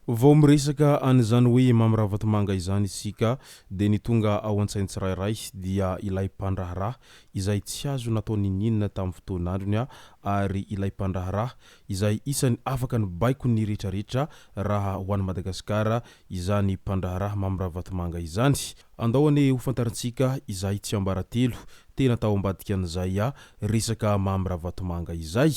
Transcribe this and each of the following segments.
Vao miresaka an'izany hoe mamy Ravatomanga izany isika dia ny tonga ao an-tsainy tsirairay dia ilay mpandraharaha izay tsy azo natao ninina tamin'ny fotoan'androny ary ilay mpandraharaha izay isany afaka ny baiko ny rehetrarehetra raha ho an'i Madagasikara izany mpandraharaha mamy Ravatomanga izany. Andao ane ho fantarintsika izay tsy ambaratelo tena tao ambadika an'izay resaka mamy Ravatomanga izay.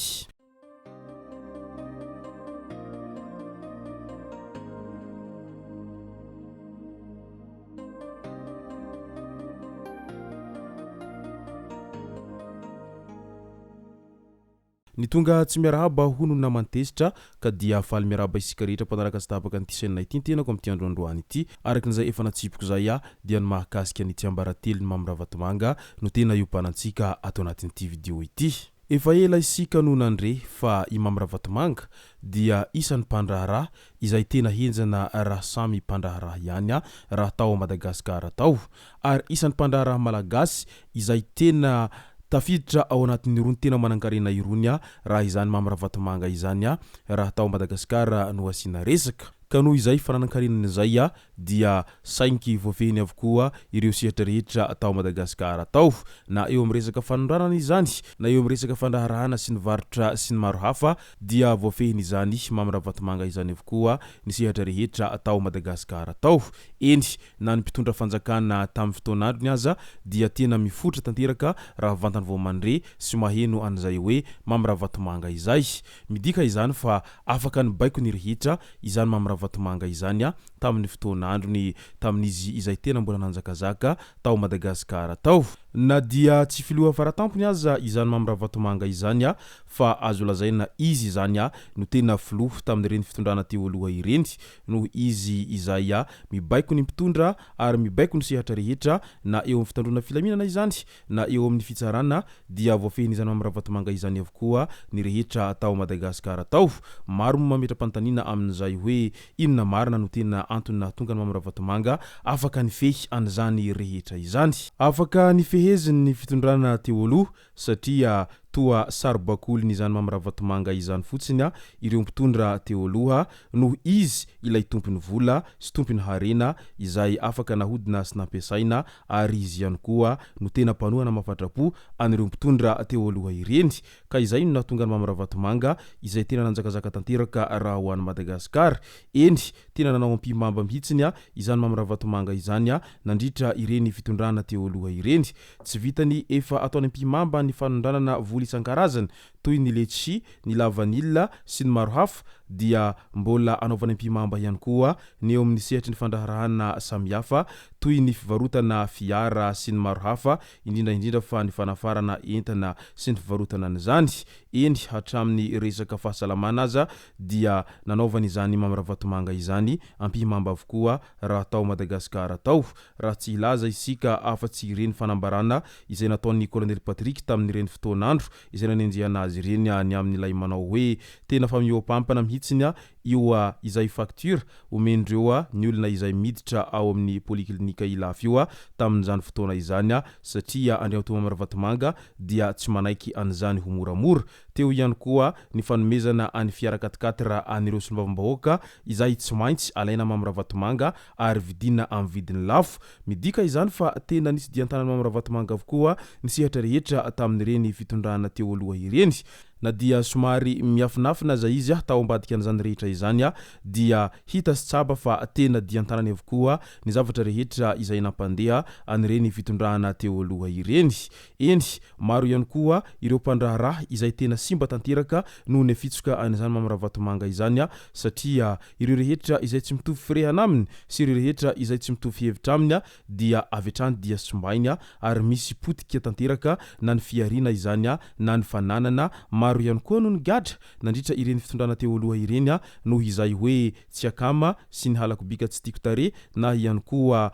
Ny tonga tsy miarahaba hono namantesitra ka dia faly miarahaba isika rehetra mpanaraka sy tapaka an'ity chaîne ity tenako amin'ity androandroany ity. Arakin'izay efa natsipiko zay dia ny mahakasika ny tsy ambaratelo ny mamy Ravatomanga no tena iopanantsika ato anatin'ity video ity. Efa ela isika no nandre fa i mamy Ravatomanga dia isan'ny mpandraharaha izay tena henjana raha samy mpandraharaha ihany raha tao Madagasikara tao, ary isan'ny mpandraharaha malagasy izay tena tafiditra ao anatin'ny irony tena manan-karena irony raha izany mamy Ravatomanga izany raha tao Madagasikara no asiana resaka. Ka noho izay fananan-karenan'izay dia sainky voafehiny avokoa ireo sehatra rehetra tao Madagasikara tao, na eo amin'ny resaka fanondranana izany na eo amin'ny resaka fandraharahana sy ny varotra sy ny maro hafa dia voafehiny izany mamy Ravatomanga izany avokoa ny sehatra rehetra tao Madagasikara tao. Eny na ny mpitondra fanjakana tamin'ny fotoan'androny aza dia tena mifotra tanteraka raha vantany vao mandre sy maheno an'izay hoe mamy Ravatomanga izay. Midika izany fa afaka ny baiko ny rehetra izany mamy Ravatomanga izany tamin'ny fotoan'androny tamin'izy izay tena mbola nanjakazaka tao Madagasikara tao. Na dia tsy filoha faratampony aza izany mamy Ravatomanga izany fa azo lazaina izy izany no tena filoha tamin'ireny fitondrana teo aloha ireny, no izy izay mibaiko ny mpitondra ary mibaiko ny sehatra rehetra na eo amin'ny fitandrona filaminana izany na eo amin'ny fitsarana dia voafehiny izany mamy Ravatomanga izany avokoa ny rehetra tao Madagasikara tao. Maro mametra-panontaniana amin'izay hoe inona marina no tena antony nahatonga ny mamy Ravatomanga afaka nifehy an'izany rehetra izany. Afaka nifeheziny ny fitondrana teo aloha satria toa sarobakoliny izany mamy Ravatomanga izany fotsiny ireo mpitondra teo aloha no izy ilay tompony vola sy tompony harena izay afaka nahodina sy nampiasaina, ary izy ihany koa no tena mpanohana mafatrapo anireo mpitondra teo aloha ireny. Ka izay no nahatonga ny mamy Ravatomanga izay tena nanjakazaka tanteraka raha ho an'i Madagasikara. Eny tena nanao ampimamba mihitsiny izany mamy Ravatomanga izany nandritra ireny fitondrana teo aloha ireny. Tsy vitany efa ataony ampimamba ny fanondranana isan-karazany toy ny letchi, ny lavanila sy ny maro hafa dia mbola anaovana ampimamba ihany koa ny eo amin'ny sehatry ny fandraharahana samihafa toy ny fivarotana fiara sy ny maro hafa, indrindra fa ny fanafarana entana sy ny fivarotana an'izany. Eny hatramin'ny resaka fahasalamana aza dia nanaovana izany mamy Ravatomanga izany ampimamba avokoa raha tao Madagasikara tao. Raha tsy ilaza isika afa-tsy ireny fanambarana izay nataon'ny colonel Patrick tamin'ireny fotoan'andro izay nanenjehana azy ireny ny amin'ilay manao hoe tena fa miopampana mihitsiny io izay facture omendreo ny olona izay miditra ao amin'ny poliklinika ilafy io tamin'izany fotoana izany satria andriato mamy Ravatomanga dia tsy manaiky an'izany ho moramora. Teo ihany koa ny fanomezana any fiara 4x4 anireo sombavambahoaka izay tsy maintsy alaina mamy Ravatomanga ary vidina amin'ny vidiny lafo. Midika izany fa tena nisy diantanany mamy Ravatomanga avokoa ny sehatra rehetra tamin'ireny fitondrana teo aloha ireny. Na dia somary miafinafina za izy tao ambadika an'izany rehetra izany dia hita sy tsaba fa tena diantanany avokoa ny zavatra rehetra izay nampandeha anireny fitondrana teo aloha ireny. Eny maro ihany koa ireo mpandraharaha izay tena simba tanteraka noho ny fitsoka an'izany mamy Ravatomanga izany satria ireo rehetra izay tsy mitovy firehana aminy sy ireo rehetra izay tsy mitovy hevitra aminy dia avy hatrany dia sombainy ary misy potika tanteraka na ny fiarina izany na ny fananana. Maro ihany koa no ny gadra nandritra ireny fitondrana teo aloha ireny noho izay hoe tsy akama sy ny halako bika tsy tiako tare na ihany koa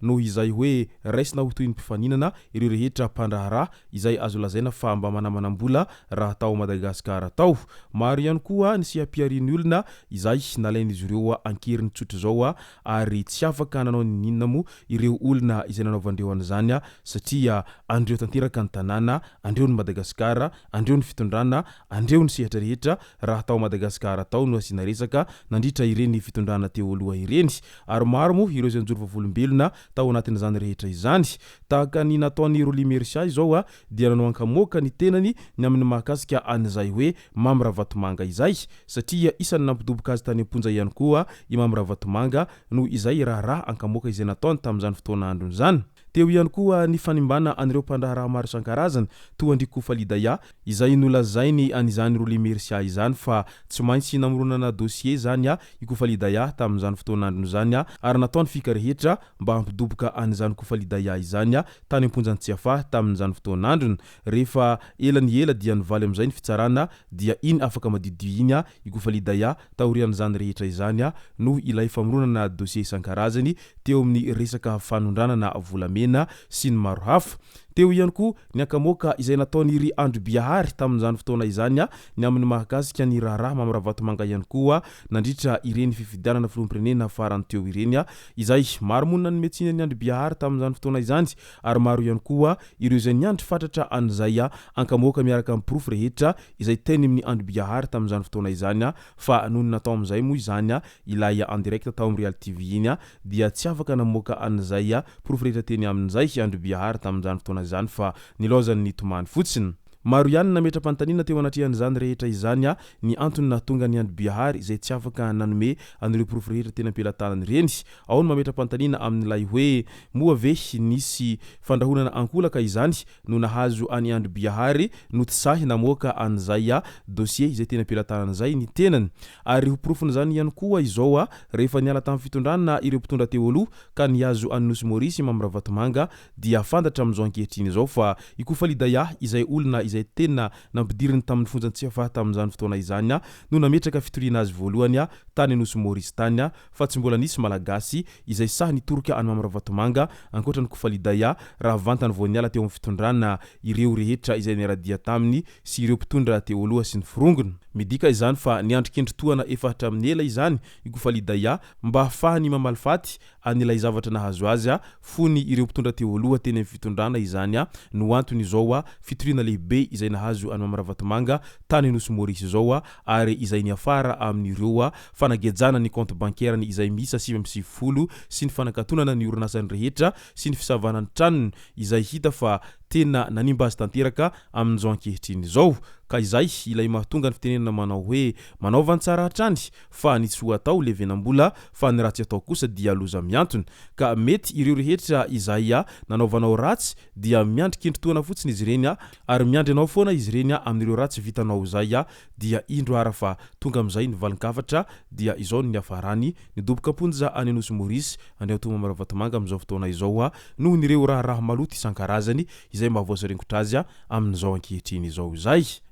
noho izay hoe raisina ho toy ny mpifaninana ireo rehetra mpandraharaha izay azo lazaina fa mba manamanam-bola raha tao Madagasikara tao. Maro ihany koa ny siampiarian'ny olona izay nalain'izy ireo ankeriny tsotra zao ary tsy afaka nanao ninona mo ireo olona izay nanaovandreo an'izany satria andreo tanteraka ny tanàna, andreo ny Madagasikara, andreo ny ny fitondrana andreo ny sehatra rehetra raha tao Madagasikara tao no asina resaka nandritra ireny fitondrana teo aloha ireny ary maro moa ireo izay nijoro vavolombelona tao anatin'izany rehetra izany tahaka ny nataony Roly Mercia izao dia nanao ankamoaka ny tenany ny amin'ny mahakasika an'izay hoe Mamy Ravatomanga izay satria isany nampidoboka azy tany amponja ihany koa i Mamy Ravatomanga no izay raha ankamoaka izay nataony tamin'izany fotoana androny zany. Teo ihany koa ny fanimbana anireo mpandraharaha maro isan-karazany toa andriky Kofalidaya izay nolazainy an'izany Roly Mercia izany fa tsy maintsy namoronana dossier zany i Kofalidaya tamin'izany fotoana androny zany ary nataony fika rehetra mba hampidoboka an'izany Kofalidaya izany tany amponjany Tsiafa tamin'izany fotoana androny rehefa ela ny ela dia nivaly amin'izay ny fitsarana dia iny afaka madidio iny i Kofalidaya taorian'izany rehetra izany no ilay famoronana dossier isan-karazany teo amin'ny resaka fanondranana volamena sy ny maro hafa. Teo ihany koa ny ankamoaka izay nataony ry Andro-Biahary tamin'izany fotoana izany ny amin'ny mahakasika ny raharaha Mamy Ravatomanga ihany koa nandritra ireny fifidianana filoham-pirenena farany teo ireny izay maro monina ny metsina ny Andro-Biahary tamin'izany fotoana izany ary maro ihany koa ireo izay niandry fatratra an'izay ankamoaka miaraka amin'ny proof rehetra izay teny amin'ny Andro-Biahary tamin'izany fotoana izany fa noho natao amin'izay moa izany ilay en direct tao amin'ny Real TV iny dia tsy afaka namoaka an'izay proof rehetra teny amin'izay Andro-Biahary tamin'izany fotoana izany fa nilozany ny tomany fotsiny. Maro ihany nametra-panontaniana teo anatrehan'izany rehetra izany ny antony nahatonga ny Andro-Biahary izay tsy afaka nanome anireo proof rehetra tena ampelantanany reny. Ao ny mametra-panontaniana amin'ilay hoe moa ve nisy fandrahonana ankolaka izany no nahazo any Andro-Biahary no tsy sahy namoaka an'izay dossier izay tena ampelantanany zay ny tenany ary ho proof zany ihany koa izao rehefa niala tamin'ny fitondrana ireo mpitondra teo aloha ka niazo any Nosy Maurice Mamy Ravatomanga dia fantatra amin'izao ankehitriny izao fa i Kofalidaya izay olona izay tena nampidiriny tamin'ny fonjany Tsiafa tamin'izany fotoana izany no nametraka fitoriana azy voalohany tany Nosy Maurice tany fa tsy mbola nisy malagasy izay sahy nitoroka any Mamy Ravatomanga ankoatran'ny Kofalidaya raha vantany vao niala teo amin'ny fitondrana ireo rehetra izay niaradia taminy sy ireo mpitondra teo aloha sy ny firongony. Midika izany fa niandrikendry-toana efa hatramin'ny ela izany i Kofalidaya mba ahafahany mamalifaty an'ilay zavatra nahazo azy fony ireo mpitondra teo aloha teny amin'ny fitondrana izany no antony izao fitoriana lehibe izay nahazo any Mamy Ravatomanga tany Nosy Maurice izao ary izay niafara amin'ireo fanagejana ny compte bancaire izay misy 750 sy ny fanakatonana ny orinasany rehetra sy ny fisavanany tranony izay hita fa tena nanimba azy tanteraka amin'izao ankehitriny izao ka izay ilay mahatonga ny fitenenana manao hoe manaova ny tsara hatrany fa ny tsy ho atao le venam-bola fa ny ratsy atao kosa dia loza miantony ka mety ireo rehetra izay nanaovanao ratsy dia miandrikendry-toana fotsiny izy ireny ary miandry anao foana izy ireny amin'ireo ratsy vitanao zay dia indro ara fa tonga amin'izay ny valin-kavatra dia izao ny afarany nidoboka amponja any Nosy Maurice andeha to Mamy Ravatomanga amin'izao fotoana izao noho nireo raha maloto isan-karazany izay mahavoasarengotra azy amin'izao ankehitriny izao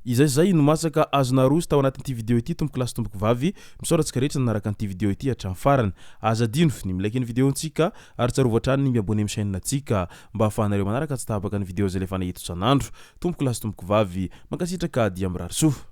izay no masaka azona rozy tao anatin'ity video ity tomboko lasy tomboko vavy misaoratsika rehetra nanaraka an'ity video ity hatramin'ny farany azadino ny milaiky ny videontsika ary tsarovatrany ny Abonneo amin'ny chaîne antsika mba ahafahanareo manaraka tsy tahabaka ny video zay lefa nahito isan'andro tomboko lasy tomboko vavy mankasitraka dia mirary soa.